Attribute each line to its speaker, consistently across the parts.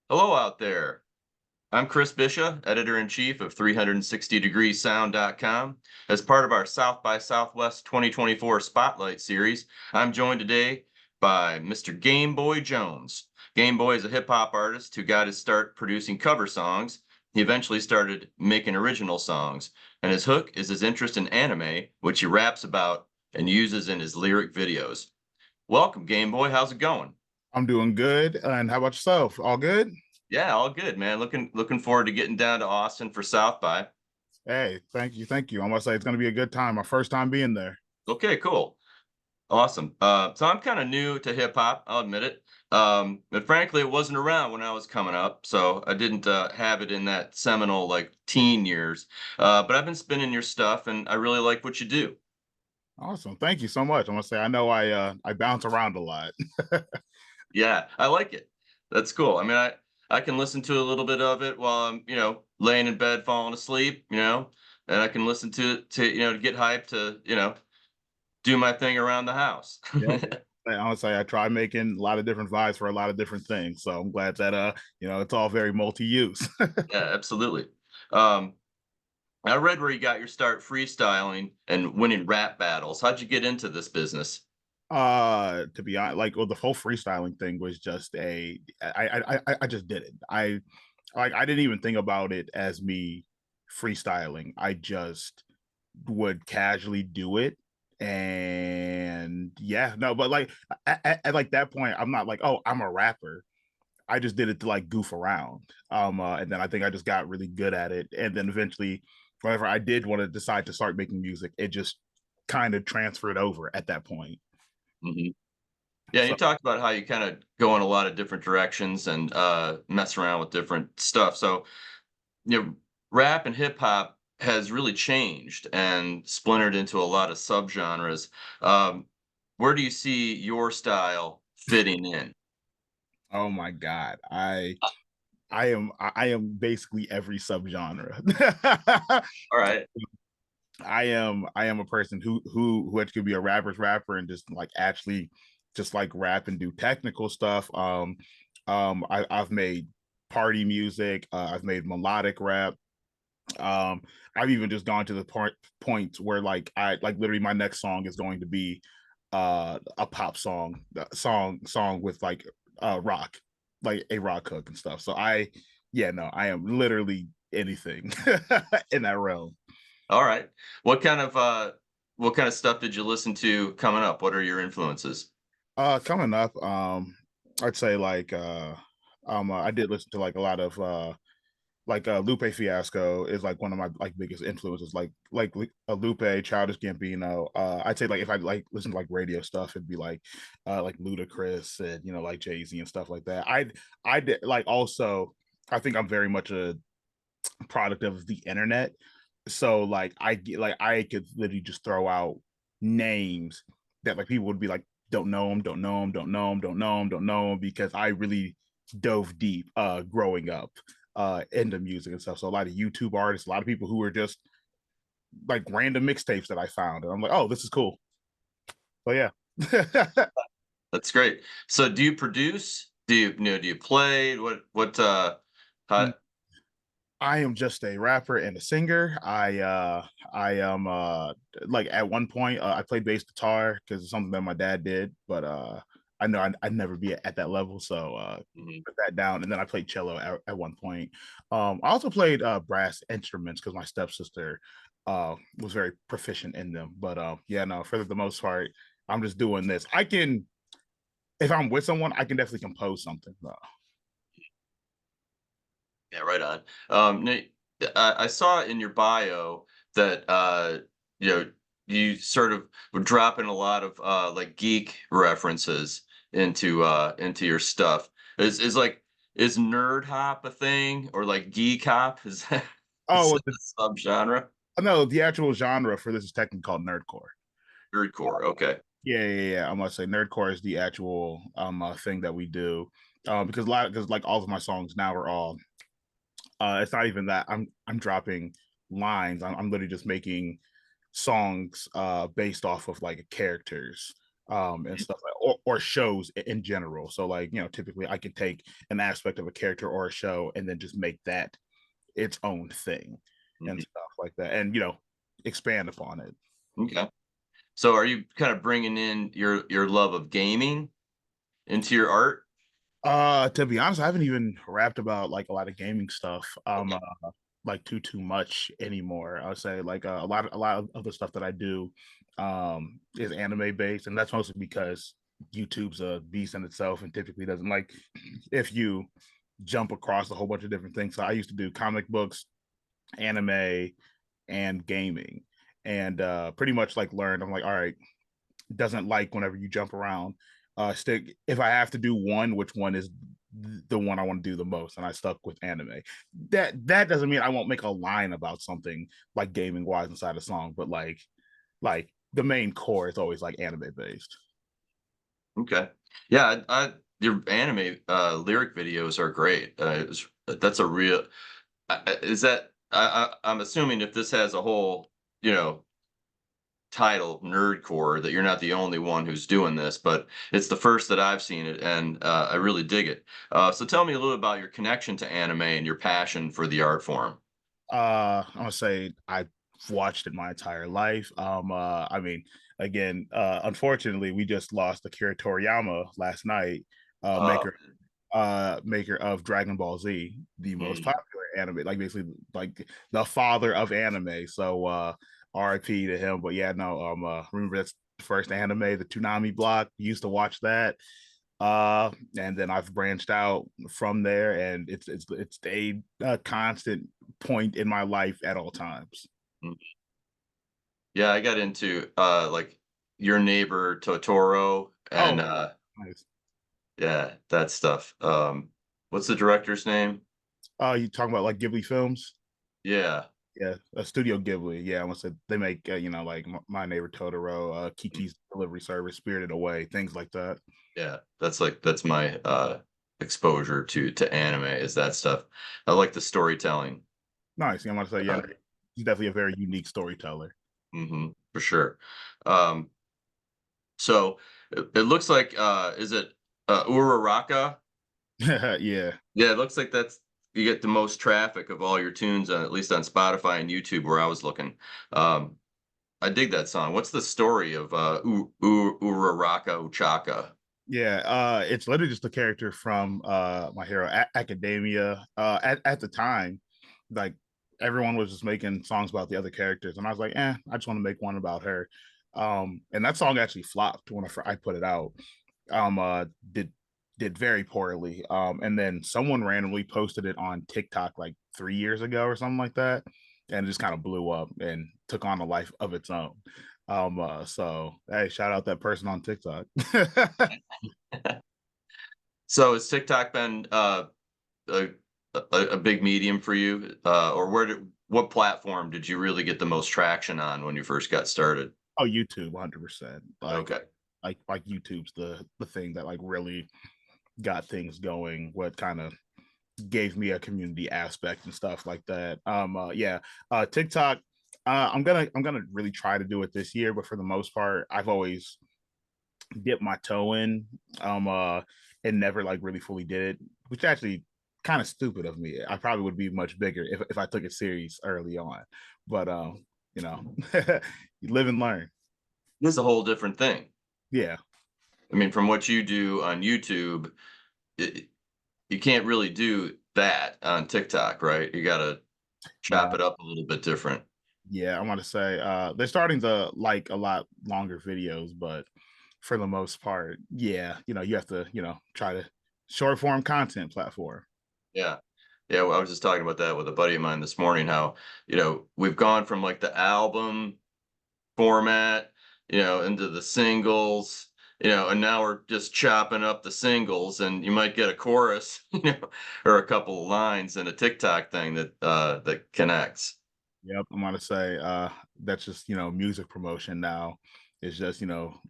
Speaker 1: Hello out there. I'm Chris Bisha, editor-in-chief of 360degreesound.com. As part of our South by Southwest 2024 Spotlight series, I'm joined today by Mr. Gameboy Jones. Gameboy is a hip-hop artist who got his start producing cover songs. He eventually started making original songs, and his hook is his interest in anime, which he raps about and uses in his lyric videos. Welcome, Gameboy. How's it going?
Speaker 2: I'm doing good. And how about yourself? All good?
Speaker 1: Yeah, all good, man. Looking forward to getting down to Austin for South by.
Speaker 2: Hey, thank you. Thank you. I must say it's going to be a good time. My first time being there.
Speaker 1: Okay, cool. Awesome. So I'm kind of new to hip hop, I'll admit it. But frankly, it wasn't around when I was coming up, so I didn't have it in that seminal like teen years. But I've been spinning your stuff, and I really like what you do.
Speaker 2: Awesome. Thank you so much. I must say I know I bounce around a lot.
Speaker 1: Yeah, I like it. That's cool. I mean, I can listen to a little bit of it while I'm, laying in bed falling asleep, and I can listen to it to get hyped to, do my thing around the house.
Speaker 2: Yep. I would say I try making a lot of different vibes for a lot of different things. So I'm glad that it's all very multi-use.
Speaker 1: Yeah, absolutely. Um, I read where you got your start freestyling and winning rap battles. How'd you get into this business?
Speaker 2: To be honest, the whole freestyling thing was just I just did it. I didn't even think about it as me freestyling. I just would casually do it. And yeah, no, but like at like that point, I'm not like, oh, I'm a rapper. I just did it to like goof around. And then I think I just got really good at it. And then eventually, whenever I did want to decide to start making music, it just kind of transferred over at that point.
Speaker 1: Mhm. Yeah, you
Speaker 2: So
Speaker 1: talked about how you kind of go in a lot of different directions and mess around with different stuff. So, rap and hip hop has really changed and splintered into a lot of subgenres. Um, where do you see your style fitting in?
Speaker 2: oh my God. I am basically every subgenre.
Speaker 1: All right.
Speaker 2: I am a person who could be a rapper's rapper and just like actually just like rap and do technical stuff. I've made party music. I've made melodic rap. Um, I've even just gone to the point where like I like literally my next song is going to be a pop song with like rock, like a rock hook and stuff. So yeah, no, I am literally anything in that realm.
Speaker 1: All right. What kind of stuff did you listen to coming up? What are your influences?
Speaker 2: Coming up, I'd say I did listen to like a lot of Lupe Fiasco is like one of my like biggest influences, Lupe, Childish Gambino. I'd say like if I like listen to like radio stuff, it'd be like Ludacris and like Jay-Z and stuff like that. I did like also I think I'm very much a product of the internet. So like I could literally just throw out names that like people would be like, don't know them, don't know them, don't know them, don't know them, don't know them, because I really dove deep growing up into music and stuff. So a lot of YouTube artists, a lot of people who were just like random mixtapes that I found. And I'm like, oh, this is cool. So yeah.
Speaker 1: That's great. So do you produce? Do you play? How,
Speaker 2: I am just a rapper and a singer. I am like at one point I played bass guitar because it's something that my dad did, but I know I'd never be at that level, so
Speaker 1: Mhm.
Speaker 2: put that down. And then I played cello at one point. I also played brass instruments because my stepsister was very proficient in them. But yeah, no, for the most part, I'm just doing this. I can if I'm with someone, I can definitely compose something.
Speaker 1: Yeah, right on. I saw in your bio that you know, you sort of were dropping a lot of like geek references into your stuff. Is nerd hop a thing or like geek hop? Is
Speaker 2: Oh,
Speaker 1: that a subgenre?
Speaker 2: no, the actual genre for this is technically called nerdcore.
Speaker 1: Nerdcore. Okay.
Speaker 2: Yeah. I must say, nerdcore is the actual thing that we do. Because like all of my songs now are all. It's not even that I'm dropping lines. I'm literally just making songs based off of like characters. and stuff like, or shows in general. So like, typically I can take an aspect of a character or a show and then just make that its own thing and
Speaker 1: Mhm.
Speaker 2: stuff like that, and expand upon it.
Speaker 1: Okay. So are you kind of bringing in your love of gaming into your art?
Speaker 2: To be honest, I haven't even rapped about like a lot of gaming stuff.
Speaker 1: Okay.
Speaker 2: Like too much anymore. I would say like a lot of the stuff that I do is anime based, and that's mostly because YouTube's a beast in itself and typically doesn't like if you jump across a whole bunch of different things. So I used to do comic books, anime, and gaming, and pretty much like learned. I'm like, all right, doesn't like whenever you jump around. Stick if I have to do one, which one is the one I want to do the most, and I stuck with anime. That doesn't mean I won't make a line about something like gaming wise inside a song, but like the main core is always like anime based.
Speaker 1: Okay. Yeah, your anime lyric videos are great. That's a real. Is that? I'm assuming if this has a whole, you know, title nerdcore, that you're not the only one who's doing this, but it's the first that I've seen it, and I really dig it. So tell me a little about your connection to anime and your passion for the art form.
Speaker 2: I'm gonna say I've watched it my entire life. I mean, again, unfortunately, we just lost Akira Toriyama last night,
Speaker 1: Oh,
Speaker 2: maker of Dragon Ball Z, the most
Speaker 1: mm,
Speaker 2: popular anime, like basically like the father of anime. So RIP to him. But yeah, no, remember that's the first anime, the Toonami block. Used to watch that. And then I've branched out from there, and it's a constant point in my life at all times.
Speaker 1: mm. Yeah, I got into like Your Neighbor Totoro
Speaker 2: Oh,
Speaker 1: and
Speaker 2: nice.
Speaker 1: yeah, that stuff. What's the director's name?
Speaker 2: You talking about like Ghibli films?
Speaker 1: Yeah.
Speaker 2: Yeah, Studio Ghibli. Yeah, I want to say they make like My Neighbor Totoro,
Speaker 1: Mm.
Speaker 2: Kiki's Delivery Service, Spirited Away, things like that.
Speaker 1: Yeah, that's my exposure to anime is that stuff. I like the storytelling.
Speaker 2: Nice. Yeah, I want to say yeah,
Speaker 1: Uh,
Speaker 2: no, he's definitely a very unique storyteller.
Speaker 1: for sure. Um, so it looks like is it Uraraka?
Speaker 2: Yeah,
Speaker 1: Yeah, it looks like that's you get the most traffic of all your tunes at least on Spotify and YouTube where I was looking. Um, I dig that song. What's the story of Uraraka Uchaka?
Speaker 2: yeah. It's literally just a character from My Hero Academia. At the time, like everyone was just making songs about the other characters, and I was like, I just want to make one about her. And that song actually flopped when I put it out. um uh did did very poorly, and then someone randomly posted it on TikTok like 3 years ago or something like that, and it just kind of blew up and took on a life of its own. So hey, shout out that person on TikTok.
Speaker 1: So has TikTok been a, a big medium for you, or what platform did you really get the most traction on when you first got started?
Speaker 2: Oh, YouTube, 100%.
Speaker 1: Okay.
Speaker 2: Like YouTube's the thing that like really got things going, what kind of gave me a community aspect and stuff like that. Yeah, TikTok. I'm gonna really try to do it this year, but for the most part, I've always dipped my toe in, and never like really fully did it, which actually kind of stupid of me. I probably would be much bigger if I took it serious early on, but you know, you live and learn.
Speaker 1: This is a whole different thing.
Speaker 2: Yeah,
Speaker 1: I mean, from what you do on YouTube, it, you can't really do that on TikTok, right? You got to chop
Speaker 2: no,
Speaker 1: it up a little bit different.
Speaker 2: yeah. I want to say they're starting to like a lot longer videos, but for the most part, yeah, you have to try to short form content platform.
Speaker 1: Yeah. Yeah. Well, I was just talking about that with a buddy of mine this morning, how, we've gone from like the album format, into the singles, and now we're just chopping up the singles and you might get a chorus, or a couple of lines in a TikTok thing that connects.
Speaker 2: Yep, I'm gonna say that's just music promotion now. It's just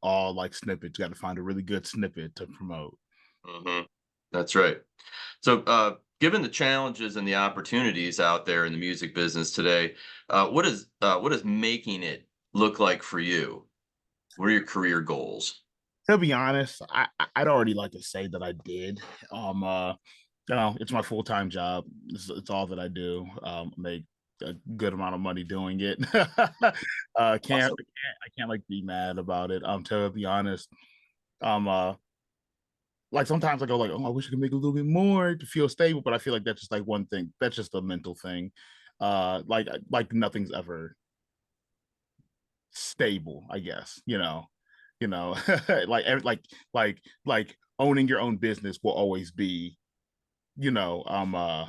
Speaker 2: all like snippets. You got to find a really good snippet to promote.
Speaker 1: hmm That's right. So, given the challenges and the opportunities out there in the music business today, what is making it look like for you? What are your career goals?
Speaker 2: To be honest, I'd already like to say that I did. It's my full time job. It's all that I do. Make a good amount of money doing it.
Speaker 1: Awesome.
Speaker 2: I can't like be mad about it. To be honest, um, uh, like sometimes I go like, oh, I wish I could make a little bit more to feel stable, but I feel like that's just like one thing. That's just a mental thing. Like nothing's ever stable, I guess. Like like owning your own business will always be, you know, um uh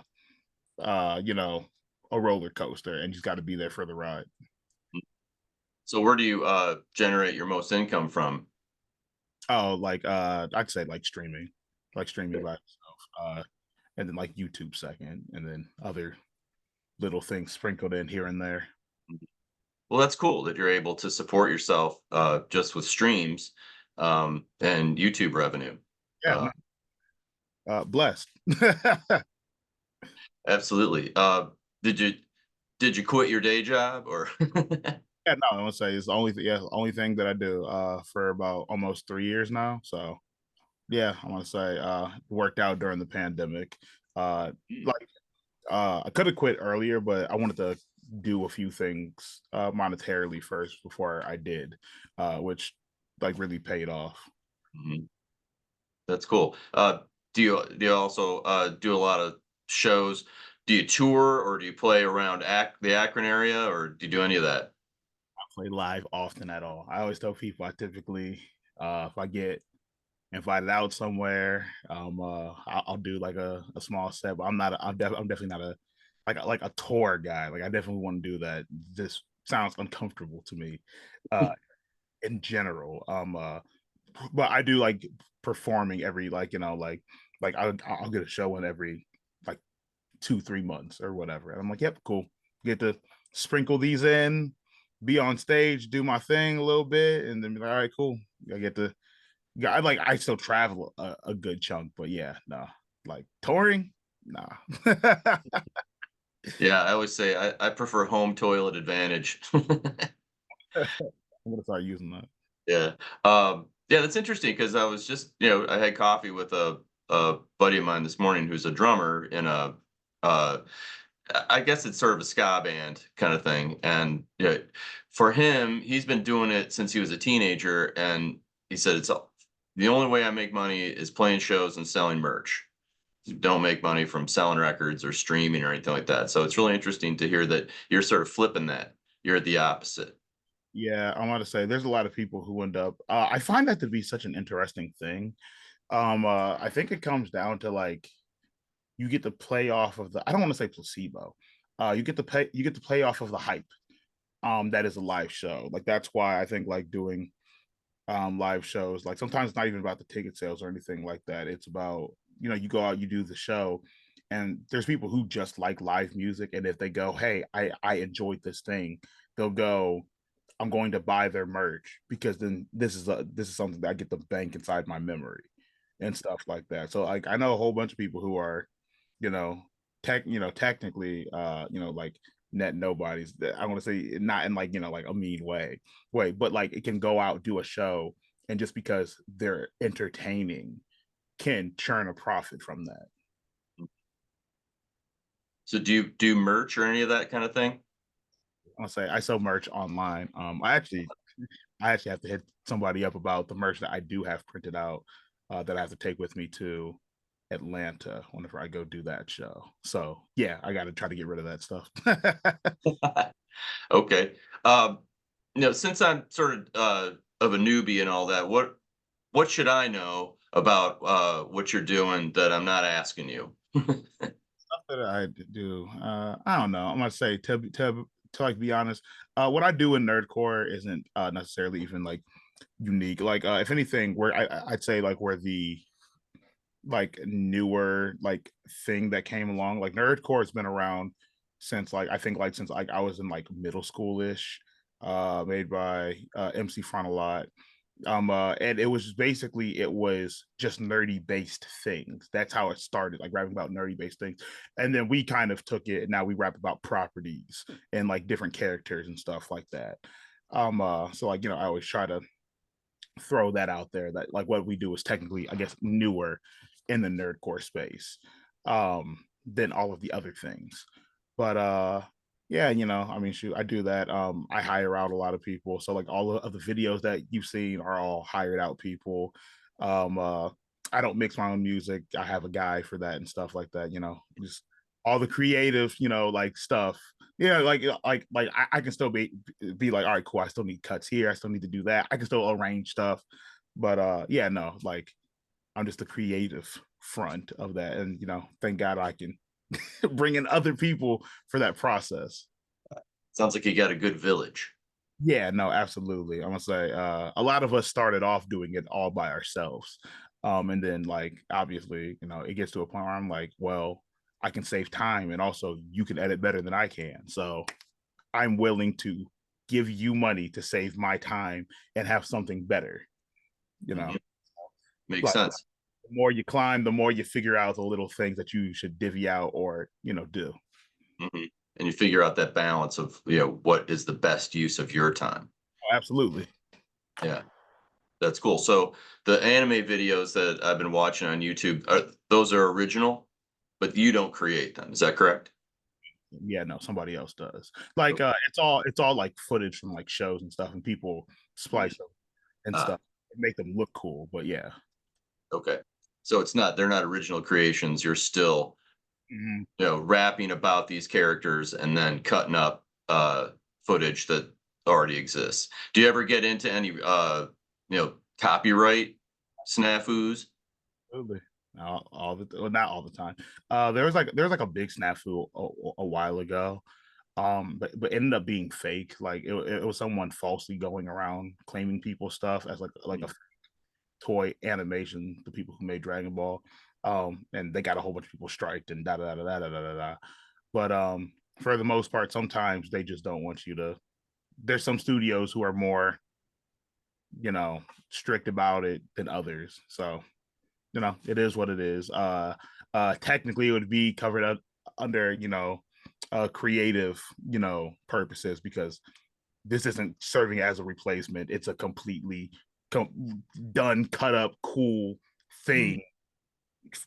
Speaker 2: you know, a roller coaster, and you just got to be there for the ride.
Speaker 1: So where do you generate your most income from?
Speaker 2: Oh, I'd say like streaming by itself, and then like YouTube second, and then other little things sprinkled in here and there.
Speaker 1: Well, that's cool that you're able to support yourself just with streams and YouTube revenue.
Speaker 2: Yeah,
Speaker 1: Uh,
Speaker 2: no, blessed.
Speaker 1: absolutely. Did you did you quit your day job or?
Speaker 2: Yeah, no, I want to say it's the only thing that I do for about almost 3 years now. So yeah, I want to say worked out during the pandemic. Like I could have quit earlier, but I wanted to do a few things monetarily first before I did, which like really paid off.
Speaker 1: Mhm. That's cool. Do you also do a lot of shows? Do you tour or do you play around the Akron area or do you do any of that?
Speaker 2: I play live often at all. I always tell people I typically if I get invited out somewhere, I'll do like a small set, but I'm definitely not a like a tour guy. Like I definitely want to do that. This sounds uncomfortable to me in general. But I do like performing every like I'll get a show in every like 2 3 months or whatever, and I'm like, yep, cool. Get to sprinkle these in, be on stage, do my thing a little bit, and then be like, all right, cool. I get to yeah, I still travel a good chunk, but yeah, no, like touring, nah. I'm
Speaker 1: Yeah, I always say I prefer home toilet advantage.
Speaker 2: gonna start using that.
Speaker 1: Yeah. Yeah, that's interesting because I was just, I had coffee with a buddy of mine this morning who's a drummer in uh, I guess it's sort of a ska band kind of thing. And yeah, for him, he's been doing it since he was a teenager. And he said, the only way I make money is playing shows and selling merch. You don't make money from selling records or streaming or anything like that. So it's really interesting to hear that you're sort of flipping that. You're at the opposite.
Speaker 2: Yeah, I want to say there's a lot of people who end up. I find that to be such an interesting thing. I think it comes down to like you get to play off of the. I don't want to say placebo. You get to play off of the hype. That is a live show. Like that's why I think like doing live shows. Like sometimes it's not even about the ticket sales or anything like that. It's about, you go out, you do the show, and there's people who just like live music. And if they go, hey, I enjoyed this thing, they'll go, I'm going to buy their merch because then this is something that I get to bank inside my memory and stuff like that. So like I know a whole bunch of people who are, you know, technically like net nobodies. I want to say not in like, like a mean way, but like it can go out, do a show, and just because they're entertaining can churn a profit from that.
Speaker 1: So do you do merch or any of that kind of thing?
Speaker 2: I'll say I sell merch online. I actually have to hit somebody up about the merch that I do have printed out that I have to take with me to Atlanta whenever I go do that show. So yeah, I got to try to get rid of that stuff.
Speaker 1: Okay. Since I'm sort of a newbie and all that, what should I know about what you're doing that I'm not asking you?
Speaker 2: Stuff that I do, I don't know. I'm gonna say to like be honest, what I do in nerdcore isn't necessarily even like unique. Like if anything, where I'd say like where the like newer like thing that came along. Like nerdcore has been around since like I think like since like I was in like middle schoolish, made by MC Front a lot. And it was basically it was just nerdy based things. That's how it started, like rapping about nerdy based things. And then we kind of took it and now we rap about properties and like different characters and stuff like that. So like, I always try to throw that out there that like what we do is technically, I guess, newer in the nerdcore space than all of the other things. But yeah, I mean, shoot, I do that. I hire out a lot of people. So like all of the videos that you've seen are all hired out people. Um I don't mix my own music. I have a guy for that and stuff like that, just all the creative, like stuff. Yeah, I can still be like, all right, cool. I still need cuts here. I still need to do that. I can still arrange stuff. But yeah, no, like I'm just the creative front of that. And thank God I can bring in other people for that process.
Speaker 1: Sounds like you got a good village.
Speaker 2: Yeah, no, absolutely. I'm gonna say a lot of us started off doing it all by ourselves. And then like obviously, it gets to a point where I'm like, well, I can save time and also you can edit better than I can. So I'm willing to give you money to save my time and have something better, you know.
Speaker 1: Mhm. Makes
Speaker 2: Like
Speaker 1: sense.
Speaker 2: the more you climb, the more you figure out the little things that you should divvy out or, do.
Speaker 1: Mhm. And you figure out that balance of, what is the best use of your time.
Speaker 2: Oh, absolutely.
Speaker 1: Yeah, that's cool. So the anime videos that I've been watching on YouTube, those are original, but you don't create them. Is that correct?
Speaker 2: Yeah, no, somebody else does. Like
Speaker 1: Okay.
Speaker 2: it's all like footage from like shows and stuff and people
Speaker 1: Mhm.
Speaker 2: splice them and
Speaker 1: Ah,
Speaker 2: stuff and make them look cool. But yeah.
Speaker 1: okay. So they're not original creations. You're still,
Speaker 2: Mhm.
Speaker 1: rapping about these characters and then cutting up footage that already exists. Do you ever get into any copyright snafus?
Speaker 2: Absolutely. All the well, not all the time. There was like a big snafu a while ago. But ended up being fake. Like it was someone falsely going around claiming people's stuff as like a
Speaker 1: Mm.
Speaker 2: toy animation, the people who made Dragon Ball. And they got a whole bunch of people striked and da da da da da da da da. But for the most part, sometimes they just don't want you to. There's some studios who are more, strict about it than others. So it is what it is. Technically, it would be covered up under creative purposes because this isn't serving as a replacement. It's a completely done, cut up, cool
Speaker 1: Mm.
Speaker 2: thing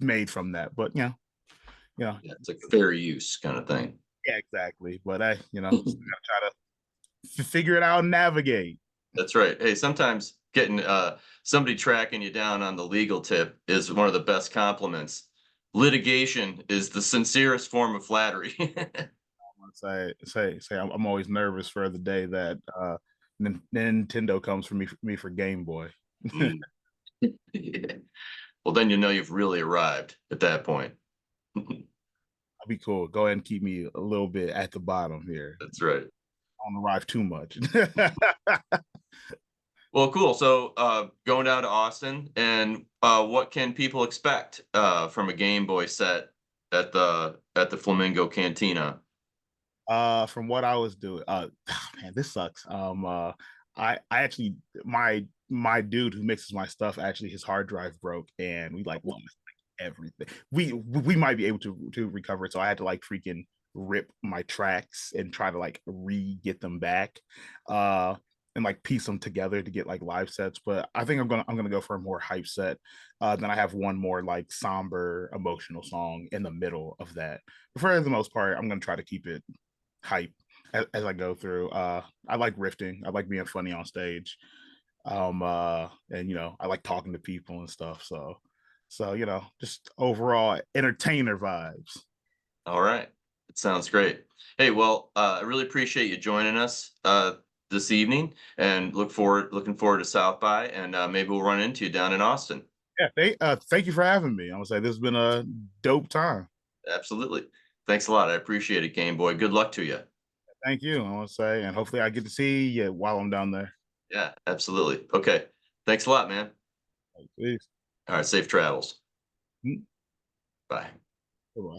Speaker 2: made from that. But
Speaker 1: Yeah, it's like fair use kind of thing.
Speaker 2: yeah, exactly. But I, try to figure it out and navigate.
Speaker 1: That's right. Hey, sometimes getting somebody tracking you down on the legal tip is one of the best compliments. Litigation is the sincerest form of flattery.
Speaker 2: Say, I'm always nervous for the day that Nintendo comes for me for Game Boy.
Speaker 1: Mm. Yeah. Well, then you know you've really arrived at that point.
Speaker 2: I'll be cool. Go ahead and keep me a little bit at the bottom here.
Speaker 1: That's right.
Speaker 2: I don't arrive too much.
Speaker 1: Well, cool. So, going down to Austin, and what can people expect from a Game Boy set at the Flamingo Cantina?
Speaker 2: From what I was doing, man, this sucks. I actually my dude who mixes my stuff actually his hard drive broke and we like lost like everything. We might be able to recover it, so I had to like freaking rip my tracks and try to like re-get them back, uh, and like piece them together to get like live sets. But I think I'm gonna go for a more hype set. Then I have one more like somber emotional song in the middle of that. But for the most part, I'm gonna try to keep it hype as I go through. I like riffing. I like being funny on stage. And I like talking to people and stuff. So just overall entertainer vibes.
Speaker 1: All right, it sounds great. Hey, well, I really appreciate you joining us this evening, and looking forward to South by, and maybe we'll run into you down in Austin.
Speaker 2: Yeah, thank you for having me. I'm gonna say this has been a dope time.
Speaker 1: Absolutely. Thanks a lot. I appreciate it, Game Boy. Good luck to you.
Speaker 2: Thank you. I want to say, and hopefully I get to see you while I'm down there.
Speaker 1: Yeah, absolutely. Okay. Thanks a lot, man.
Speaker 2: Peace.
Speaker 1: All right. Safe travels.
Speaker 2: Mm,
Speaker 1: Bye.
Speaker 2: bye-bye.